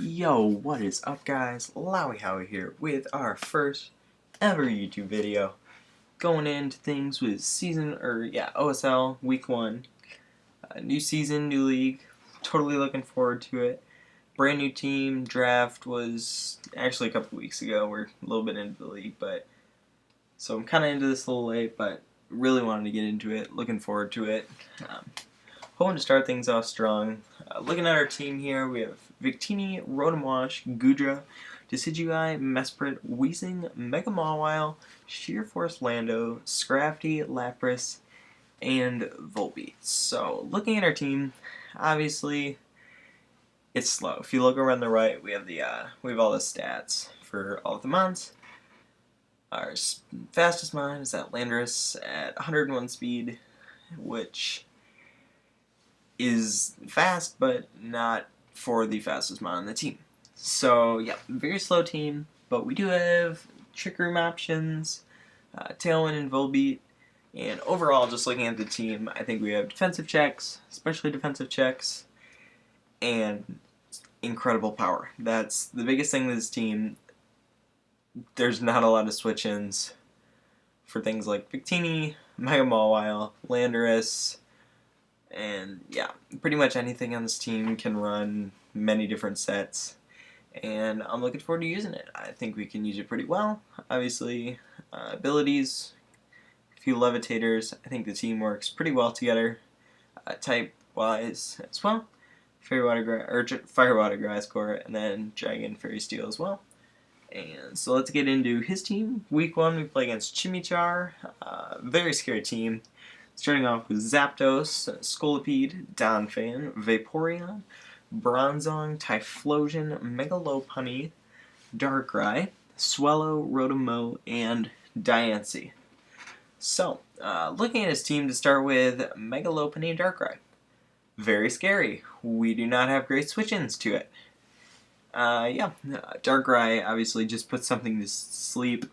Yo, what is up guys? Lowy Howie here with our first ever YouTube video. Going into things with OSL week 1. New season, new league. Totally looking forward to it. Brand new team. Draft was actually a couple weeks ago. We're a little bit into the league, so I'm kind of into this a little late, but really wanted to get into it. Looking forward to it. Hoping to start things off strong. Looking at our team here, we have Victini, Rotomwash, Goodra, Decidueye, Mesprit, Weezing, Mega Mawile, Sheer Force Lando, Scrafty, Lapras, and Volbeat. So, looking at our team, obviously, it's slow. If you look around the right, we have all the stats for all of the mons. Our fastest mon is at Landorus at 101 speed, which is fast, but not for the fastest mon on the team. So yeah, very slow team, but we do have Trick Room options, Tailwind and Volbeat, and overall, just looking at the team, I think we have defensive checks, especially defensive checks, and incredible power. That's the biggest thing with this team. There's not a lot of switch-ins for things like Victini, Mega Mawile, Landorus, and yeah, pretty much anything on this team can run many different sets, and I'm looking forward to using it. I think we can use it pretty well. Obviously, abilities, a few levitators. I think the team works pretty well together, type-wise as well. Fire Water Grass Core, and then Dragon Fairy Steel as well. And so let's get into his team. Week 1, we play against ChimmyChar. Very scary team. Starting off with Zapdos, Scolipede, Donphan, Vaporeon, Bronzong, Typhlosion, Megalopunny, Darkrai, Swellow, Rotomo, and Diancie. So, looking at his team to start with, Megalopunny and Darkrai. Very scary. We do not have great switch-ins to it. Darkrai obviously just puts something to sleep.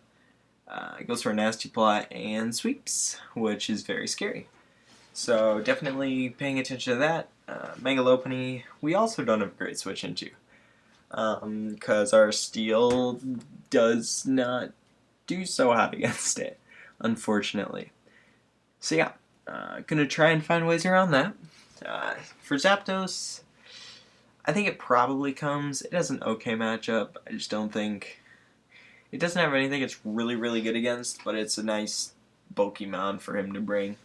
Goes for a nasty plot and sweeps, which is very scary. So definitely paying attention to that. Megalopunny, we also don't have a great switch into, because our Steel does not do so hot against it, unfortunately. So yeah, gonna try and find ways around that. For Zapdos, I think it probably comes. It has an okay matchup. I just don't think it doesn't have anything it's really, really good against, but it's a nice bulky mon for him to bring.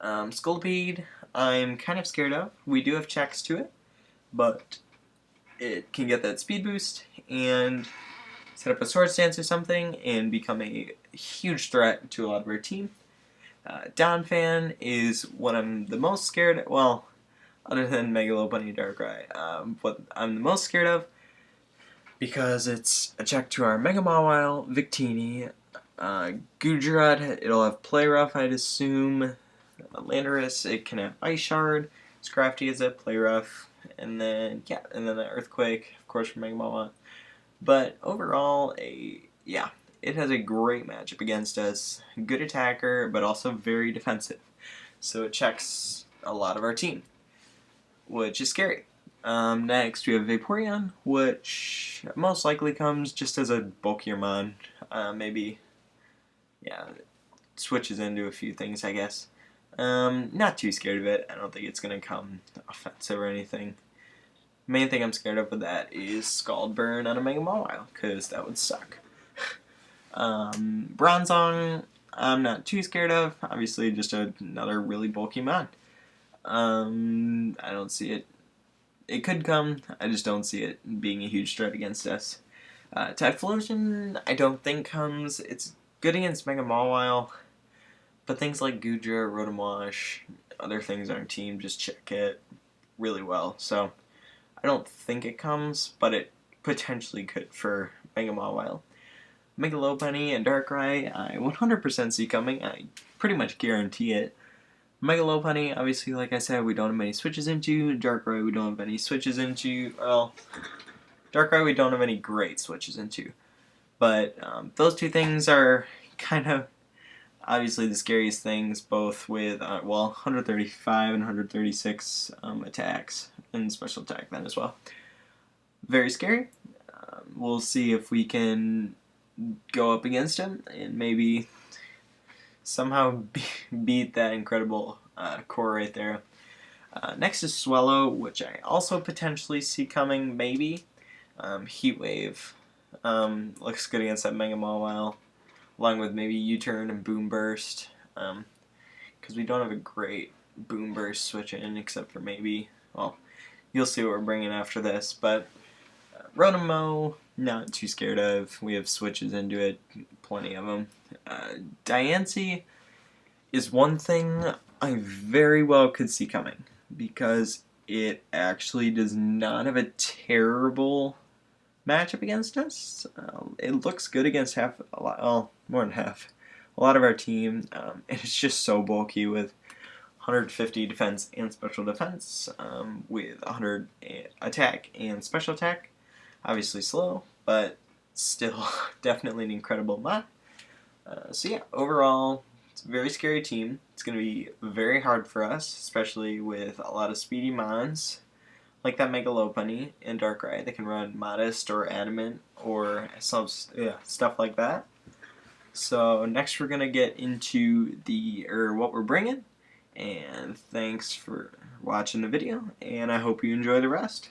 Scolipede, I'm kind of scared of. We do have checks to it, but it can get that speed boost and set up a Swords Dance or something and become a huge threat to a lot of our team. Donphan is what I'm the most scared of. Well, other than Megalopunny and Darkrai, what I'm the most scared of, because it's a check to our Mega Mawile, Victini, Goodra, it'll have Play Rough, I'd assume. Landorus, it can have Ice Shard. Scrafty is a Play Rough, and then the Earthquake, of course, from Mega Mawile. But overall, it has a great matchup against us. Good attacker, but also very defensive. So it checks a lot of our team, which is scary. Next, we have Vaporeon, which most likely comes just as a bulkier mon. Switches into a few things, I guess. Not too scared of it. I don't think it's going to come offensive or anything. Main thing I'm scared of with that is Scald Burn on a Mega Mawile, because that would suck. Bronzong, I'm not too scared of. Obviously, just another really bulky mon. I don't see it. It could come. I just don't see it being a huge threat against us. Typhlosion, I don't think comes. It's good against Mega Mawile, but things like Goodra, Rotomwash, other things on our team just check it really well. So I don't think it comes, but it potentially could for Mega Mawile. Megalopunny and Darkrai, I 100% see coming. I pretty much guarantee it. Megalopunny, obviously, like I said, we don't have many switches into. Darkrai, we don't have any switches into. Well, Darkrai, we don't have any great switches into. But those two things are kind of obviously the scariest things, both with 135 and 136 attacks and special attack then as well. very scary. We'll see if we can go up against him and maybe somehow beat that incredible core right there. Next is Swallow, which I also potentially see coming, maybe. Heat Wave looks good against that Mega Mawile, along with maybe U-Turn and Boom Burst, because we don't have a great Boom Burst switch in, except for maybe, well, you'll see what we're bringing after this, but Rotom-Mow, not too scared of. We have switches into it, plenty of them. Diancie is one thing I very well could see coming, because it actually does not have a terrible matchup against us. It looks good against more than half, a lot of our team, and it's just so bulky with 150 defense and special defense, with 100 attack and special attack. Obviously slow, but still definitely an incredible mod. So yeah, overall, it's a very scary team. It's going to be very hard for us, especially with a lot of speedy mons, like that Mega Lopunny and Darkrai that can run Modest or Adamant or stuff like that. So next we're going to get into what we're bringing, and thanks for watching the video, and I hope you enjoy the rest.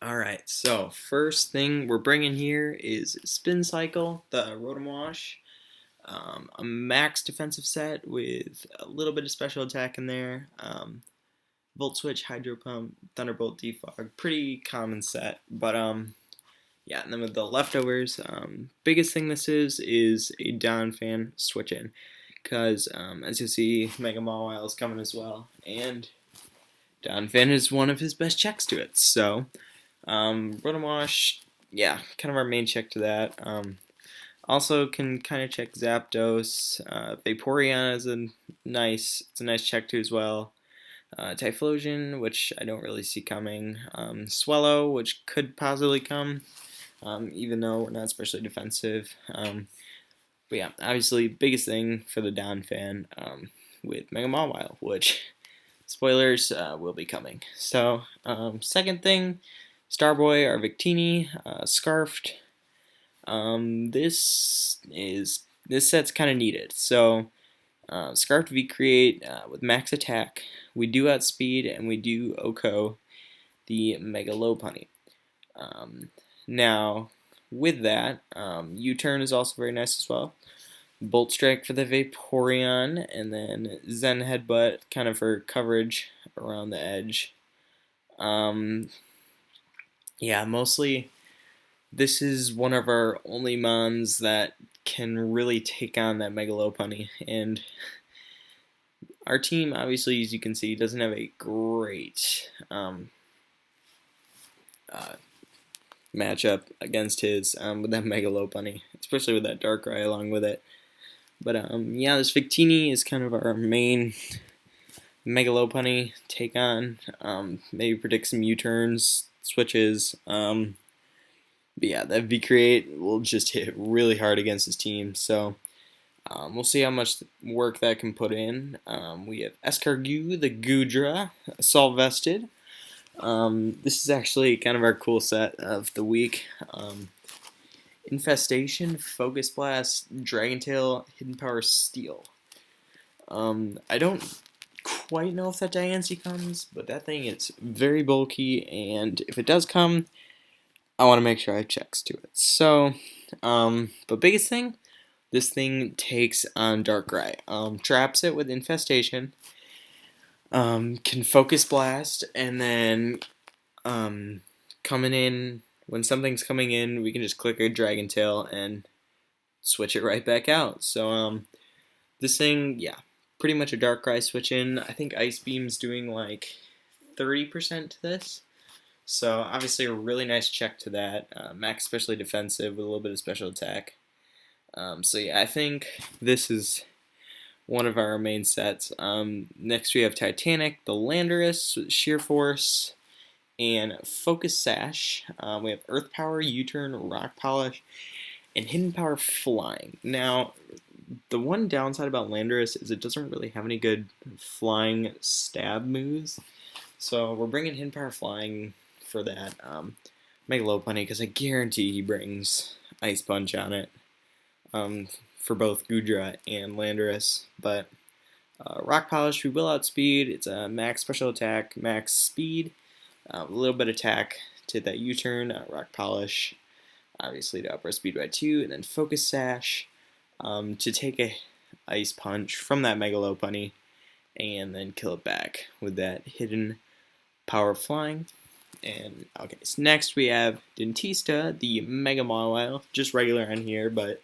Alright, so first thing we're bringing here is Spin Cycle, the Rotom Wash. A max defensive set with a little bit of special attack in there. Volt Switch, Hydro Pump, Thunderbolt, Defog, pretty common set. But yeah, and then with the leftovers, biggest thing this is a Donphan switch in. Because as you'll see, Mega Mawile is coming as well. And Donphan is one of his best checks to it. So Rotom Wash, yeah, kind of our main check to that. Also can kind of check Zapdos. Vaporeon is a nice check too as well. Typhlosion, which I don't really see coming. Swallow, which could possibly come, even though we're not especially defensive. But yeah, obviously biggest thing for the Donphan with Mega Mawile, which spoilers will be coming. So second thing, Starboy, our Victini, Scarfed. This set's kind of needed. So Scarfed V-Create with max attack. We do outspeed and we do OHKO the Mega Lopunny. Now with that, U-Turn is also very nice as well. Bolt Strike for the Vaporeon, and then Zen Headbutt kind of for coverage around the edge. Yeah, mostly this is one of our only mons that can really take on that Mega Lopunny, and our team, obviously, as you can see, doesn't have a great matchup against his with that Mega Lopunny, especially with that Darkrai along with it. But yeah, this Victini is kind of our main Mega Lopunny take on. Maybe predict some U-turns, switches. But yeah, that V-Create will just hit really hard against his team. So we'll see how much work that can put in. We have Escargot, the Goodra, Assault Vested. This is actually kind of our cool set of the week. Infestation, Focus Blast, Dragon Tail, Hidden Power, Steel. I don't quite know if that Diancie comes, but that thing is very bulky, and if it does come, I want to make sure I have checks to it. So, but biggest thing, this thing takes on Darkrai. Traps it with Infestation, can Focus Blast, and then coming in, when something's coming in, we can just click a Dragon Tail and switch it right back out. So this thing, yeah, pretty much a Darkrai switch in. I think Ice Beam's doing like 30% to this. So obviously a really nice check to that. Max especially defensive with a little bit of special attack. So yeah, I think this is one of our main sets. Next we have Titanic, the Landorus, Sheer Force, and Focus Sash. We have Earth Power, U-Turn, Rock Polish, and Hidden Power Flying. Now, the one downside about Landorus is it doesn't really have any good flying stab moves. So we're bringing Hidden Power Flying for that Mega Lopunny because I guarantee he brings Ice Punch on it for both Goodra and Landorus. But Rock Polish, we will outspeed. It's a max special attack, max speed, a little bit attack to that U-turn. Rock Polish, obviously to upper speed by 2, and then Focus Sash to take a Ice Punch from that Mega Lopunny and then kill it back with that hidden power of flying. And okay, so next we have Dentista, the Mega Mawile, just regular on here, but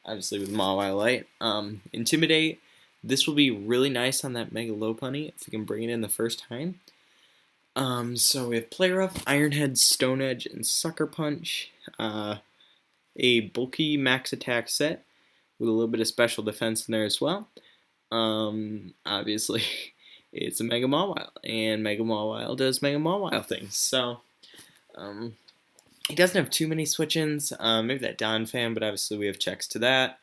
obviously with Mawile Light. Intimidate, this will be really nice on that Mega Lopunny if we can bring it in the first time. So we have Play Rough, Iron Head, Stone Edge, and Sucker Punch. A bulky max attack set with a little bit of special defense in there as well. Obviously, it's a Mega Mawile, and Mega Mawile does Mega Mawile things. So, he doesn't have too many switch-ins. Maybe that Donphan, but obviously we have checks to that.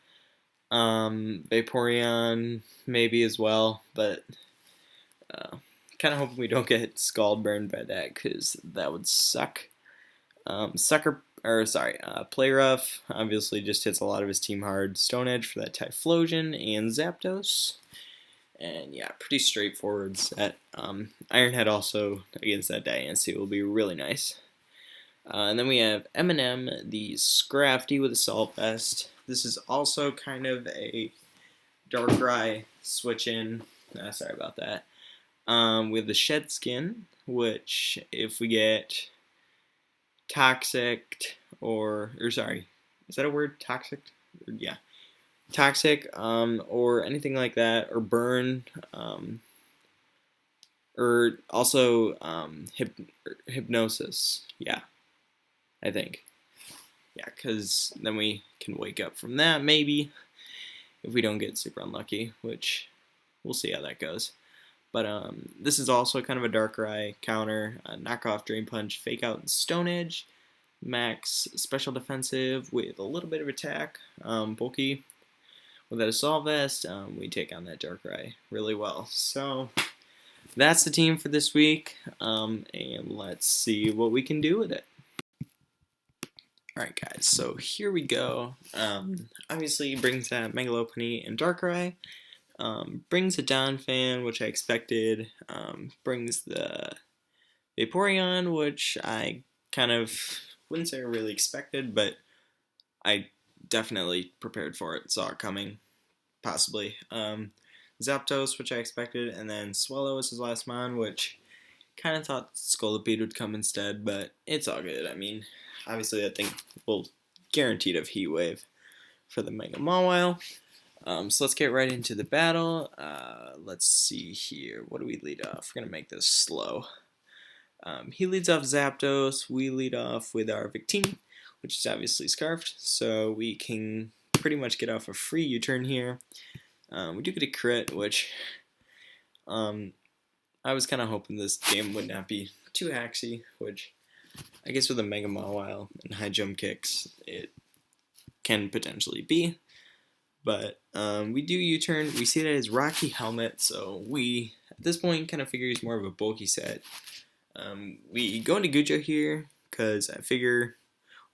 Vaporeon, maybe as well, but kind of hoping we don't get Scald Burned by that, because that would suck. Play Rough obviously just hits a lot of his team hard. Stone Edge for that Typhlosion and Zapdos. And yeah, pretty straightforward set. Iron Head also against that Diancie will be really nice. And then we have M&M, the Scrafty with Assault Vest. This is also kind of a Darkrai switch-in. Sorry about that. With the Shed Skin, which if we get Toxic or sorry, is that a word? Toxic? Yeah. Toxic, or anything like that, or Burn, or also Hypnosis. Yeah, I think. Yeah, because then we can wake up from that, maybe, if we don't get super unlucky, which we'll see how that goes. But this is also kind of a Darkrai counter, knockoff Drain Punch, Fake Out, and Stone Edge, max special defensive with a little bit of attack, bulky. With that Assault Vest, we take on that Darkrai really well. So that's the team for this week, and let's see what we can do with it. Alright guys, so here we go. Obviously brings that Mega Lopunny and Darkrai. Brings a Donphan, which I expected. Brings the Vaporeon, which I kind of wouldn't say I really expected, but I definitely prepared for it, saw it coming, possibly. Zapdos, which I expected, and then Swallow was his last mon, which kind of thought Scolipede would come instead, but it's all good. I mean, obviously that thing will guaranteed have Heat Wave for the Mega Mawile. So let's get right into the battle. Let's see here. What do we lead off? We're going to make this slow. He leads off Zapdos. We lead off with our Victini, which is obviously Scarfed. So we can pretty much get off a free U-turn here. We do get a crit, which I was kind of hoping this game would not be too haxy, which I guess with a Mega Mawile and high jump kicks, it can potentially be. But we do U-turn. We see that as Rocky Helmet, so we, at this point, kind of figure he's more of a bulky set. We go into Gujo here, because I figure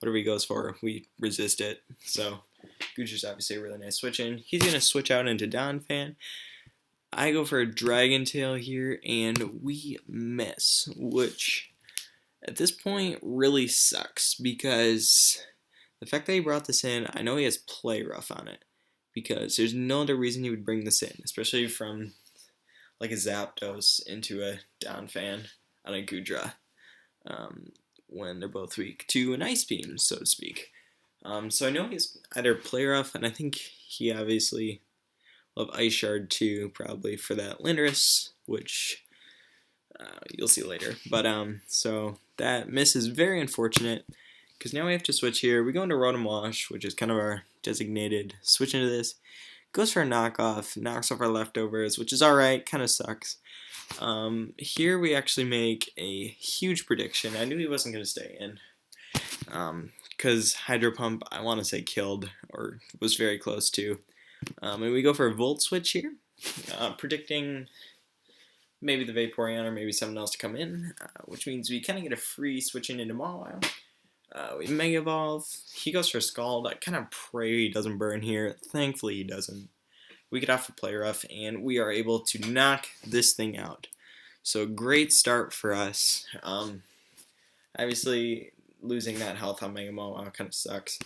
whatever he goes for, we resist it. So Gujo's obviously a really nice switch-in. He's going to switch out into Donphan. I go for a Dragon Tail here, and we miss, which at this point really sucks, because the fact that he brought this in, I know he has Play Rough on it, because there's no other reason he would bring this in, especially from like a Zapdos into a Donphan on a Goodra, when they're both weak to an Ice Beam, so to speak. So I know he's either Play Rough, and I think he obviously will have Ice Shard too, probably for that Landorus, which you'll see later. But so that miss is very unfortunate, because now we have to switch here. We go into Rotom Wash, which is kind of our designated switch into this. Goes for a knockoff, knocks off our leftovers, which is alright, kind of sucks. Here we actually make a huge prediction. I knew he wasn't going to stay in, because Hydro Pump, I want to say killed, or was very close to. And we go for a Volt Switch here, predicting maybe the Vaporeon or maybe someone else to come in, which means we kind of get a free switching into Mawile. We Mega Evolve. He goes for Scald. I kind of pray he doesn't burn here. Thankfully he doesn't. We get off the Play Rough, and we are able to knock this thing out. So great start for us. Obviously, losing that health on Mega Mawile kind of sucks.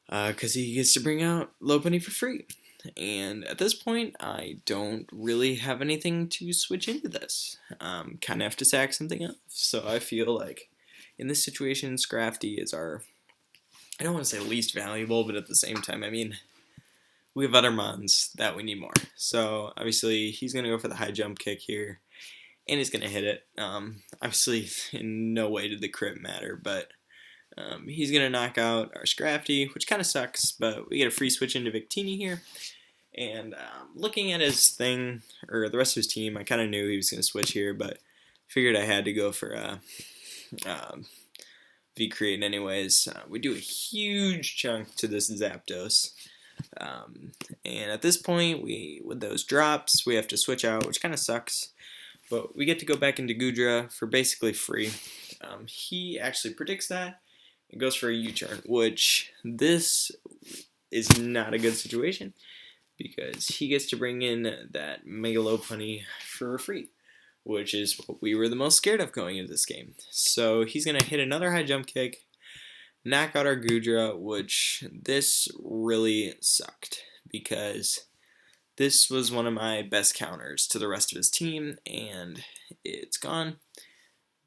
Because he gets to bring out Lopunny for free. And at this point, I don't really have anything to switch into this. Kind of have to sack something else. So I feel like in this situation, Scrafty is our, I don't want to say least valuable, but at the same time, I mean, we have other mons that we need more. So obviously, he's going to go for the high jump kick here. And he's going to hit it. Obviously, in no way did the crit matter, but he's going to knock out our Scrafty, which kind of sucks, but we get a free switch into Victini here. And looking at his thing, or the rest of his team, I kind of knew he was going to switch here, but figured I had to go for V-Create anyways. We do a huge chunk to this Zapdos. And at this point, with those drops, we have to switch out, which kind of sucks. But we get to go back into Goodra for basically free. He actually predicts that and goes for a U-turn, which this is not a good situation because he gets to bring in that Mega Lopunny for free, which is what we were the most scared of going into this game. So he's going to hit another high jump kick, knock out our Goodra, which this really sucked because this was one of my best counters to the rest of his team, and it's gone.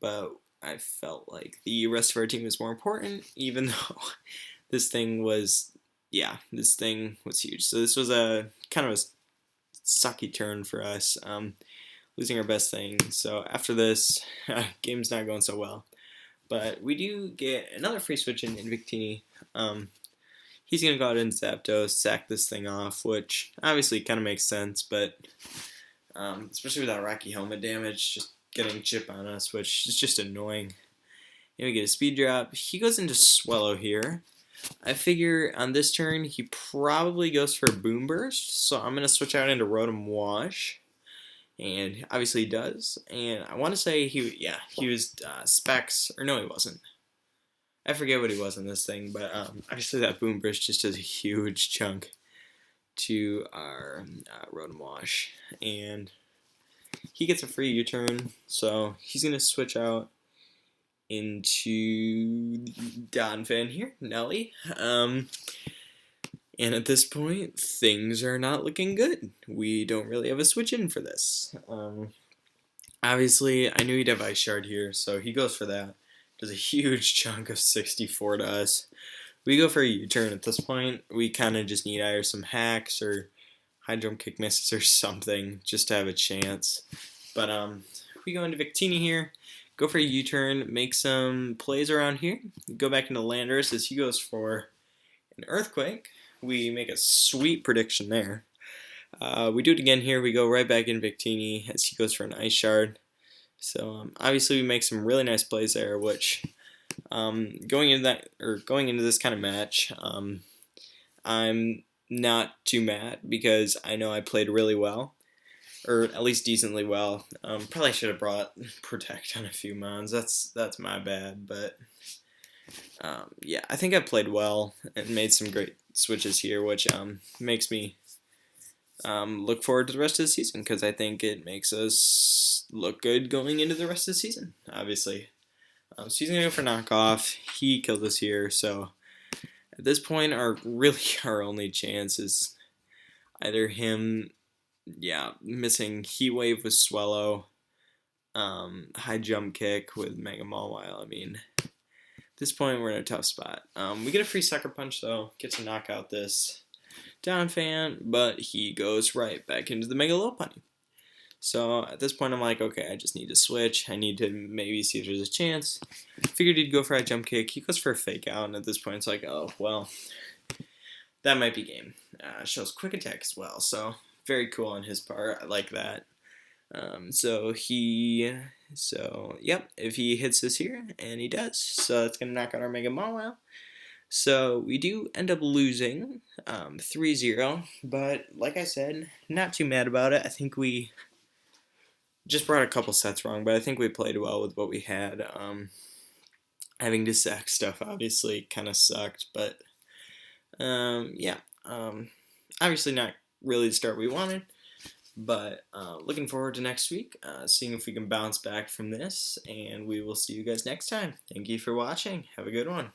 But I felt like the rest of our team was more important, even though this thing was, this thing was huge. So this was a kind of a sucky turn for us, losing our best thing. So after this, game's not going so well. But we do get another free switch in Victini. He's going to go out and Zapdos, sack this thing off, which obviously kind of makes sense, but especially without Rocky Helmet damage, just getting chip on us, which is just annoying. And we get a speed drop. He goes into Swellow here. I figure on this turn, he probably goes for a Boom Burst, so I'm going to switch out into Rotom Wash. And obviously he does. And I want to say he was Specs, or no, he wasn't. I forget what he was in this thing, but obviously that Boom Burst just does a huge chunk to our Rotom Wash. And he gets a free U-turn, so he's going to switch out into Donphan here, Nelly. And at this point, things are not looking good. We don't really have a switch in for this. Obviously, I knew he'd have Ice Shard here, so he goes for that. Does a huge chunk of 64 to us. We go for a U-turn at this point. We kind of just need either some hacks or high jump kick misses or something just to have a chance. But we go into Victini here, go for a U-turn, make some plays around here, go back into Landorus as he goes for an Earthquake. We make a sweet prediction there. We do it again here. We go right back in Victini as he goes for an Ice Shard. So obviously we make some really nice plays there, which going into this kind of match, I'm not too mad because I know I played really well, or at least decently well. Probably should have brought Protect on a few mons. That's my bad, but yeah, I think I played well and made some great switches here, which makes me look forward to the rest of the season because I think it makes us look good going into the rest of the season, obviously. So he's going to go for knockoff. He killed us here, so at this point, our only chance is either him, missing Heat Wave with Swellow, high jump kick with Mega Mawile. I mean, at this point, we're in a tough spot. We get a free Sucker Punch, though. Get to knock out this Donphan, but he goes right back into the Mega Lopunny. So at this point, I'm like, okay, I just need to switch. I need to maybe see if there's a chance. Figured he'd go for a jump kick. He goes for a fake out, and at this point, it's like, oh, well, that might be game. Shows quick attack as well, so very cool on his part. I like that. Yep, if he hits this here, and he does, so it's going to knock out our Mega Mawile. So we do end up losing 3-0, but like I said, not too mad about it. I think we just brought a couple sets wrong, but I think we played well with what we had. Having to sack stuff obviously kind of sucked, but yeah, obviously not really the start we wanted, but looking forward to next week, seeing if we can bounce back from this, and we will see you guys next time. Thank you for watching. Have a good one.